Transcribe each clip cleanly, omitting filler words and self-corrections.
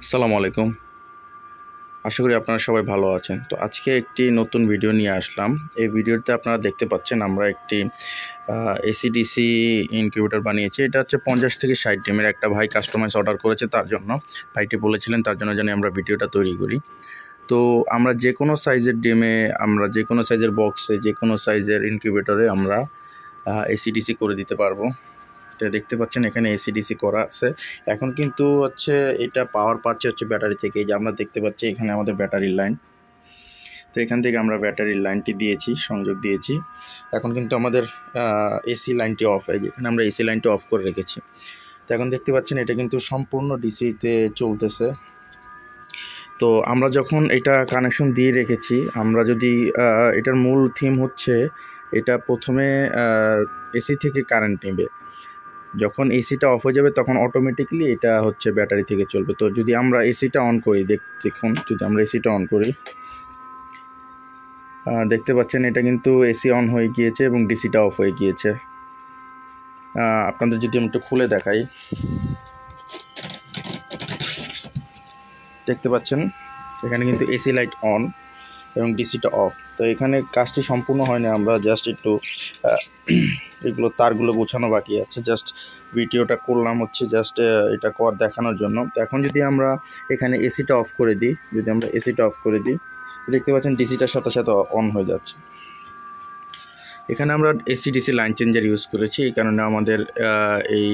আসসালামু আলাইকুম। আশা করি আপনারা সবাই ভালো আছেন। তো আজকে একটি নতুন ভিডিও নিয়ে আসলাম। এই ভিডিওতে আপনারা দেখতে পাচ্ছেন আমরা একটি এসি-ডিসি ইনকিউবেটর বানিয়েছি। এটা হচ্ছে 50 থেকে 60 ডিমের একটা ভাই কাস্টমাইজ অর্ডার করেছে, তার জন্য ভাইটি বলেছিলেন, তার জন্য জানি আমরা ভিডিওটা তৈরি করি। তো আমরা যে কোনো সাইজের ডিমে, আমরা যে কোনো সাইজের বক্সে, যে কোনো সাইজের ইনকিউবেটরে আমরা এসি-ডিসি করে দিতে পারবো। দেখতে পাচ্ছেন এখানে এসি-ডিসি করা আছে। এখন কিন্তু হচ্ছে এটা পাওয়ার পাচ্ছে হচ্ছে ব্যাটারি থেকে। এই যে আমরা দেখতে পাচ্ছি এখানে আমাদের ব্যাটারির লাইন। তো এখান থেকে আমরা ব্যাটারির লাইনটি দিয়েছি, সংযোগ দিয়েছি। এখন কিন্তু আমাদের এসি লাইনটি অফ হয়ে যায়। এখানে আমরা এসি লাইনটি অফ করে রেখেছি। তো এখন দেখতে পাচ্ছেন এটা কিন্তু সম্পূর্ণ ডিসিতে চলতেছে। তো আমরা যখন এটা কানেকশন দিয়ে রেখেছি, আমরা যদি এটার মূল থিম হচ্ছে এটা প্রথমে এসি থেকে কারেন্ট নেবে। যখন এসিটা অফ হয়ে যাবে তখন অটোমেটিকলি এটা হচ্ছে ব্যাটারি থেকে চলবে। তো যদি আমরা এসিটা অন করি, দেখুন যদি আমরা এসিটা অন করি, দেখতে পাচ্ছেন এটা কিন্তু এসি অন হয়ে গিয়েছে এবং ডিসিটা অফ হয়ে গিয়েছে। আপনাদের যদি আমি একটু খুলে দেখাই, দেখতে পাচ্ছেন এখানে কিন্তু এসি লাইট অন এবং ডিসিটা অফ। তো এখানে কাজটি সম্পূর্ণ হয় না, আমরা জাস্ট একটু এগুলো তারগুলো গোছানো বাকি আছে। জাস্ট ভিডিওটা করলাম হচ্ছে জাস্ট এটা দেখানোর জন্য। তো এখন যদি আমরা এখানে এসিটা অফ করে দিই, দেখতে পাচ্ছেন ডিসিটার সাথে সাথে অন হয়ে যাচ্ছে। এখানে আমরা এসি-ডিসি লাইন চেঞ্জার ইউজ করেছি, এই কারণে আমাদের এই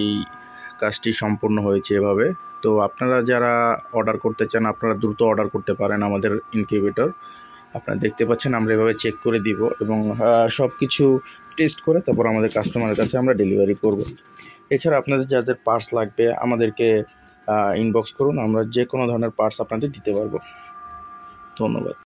কাজটি সম্পূর্ণ হয়েছে এভাবে। তো আপনারা যারা অর্ডার করতে চান, আপনারা দ্রুত অর্ডার করতে পারেন আমাদের ইনকিউবেটর। আপনারা দেখতে পাচ্ছেন আমরা এভাবে চেক করে দিব এবং সব কিছু টেস্ট করে তারপর আমাদের কাস্টমারের কাছে আমরা ডেলিভারি করব। এছাড়া আপনাদের যাদের পার্টস লাগবে আমাদেরকে ইনবক্স করুন, আমরা যে কোনো ধরনের পার্টস আপনাদের দিতে পারবো। ধন্যবাদ।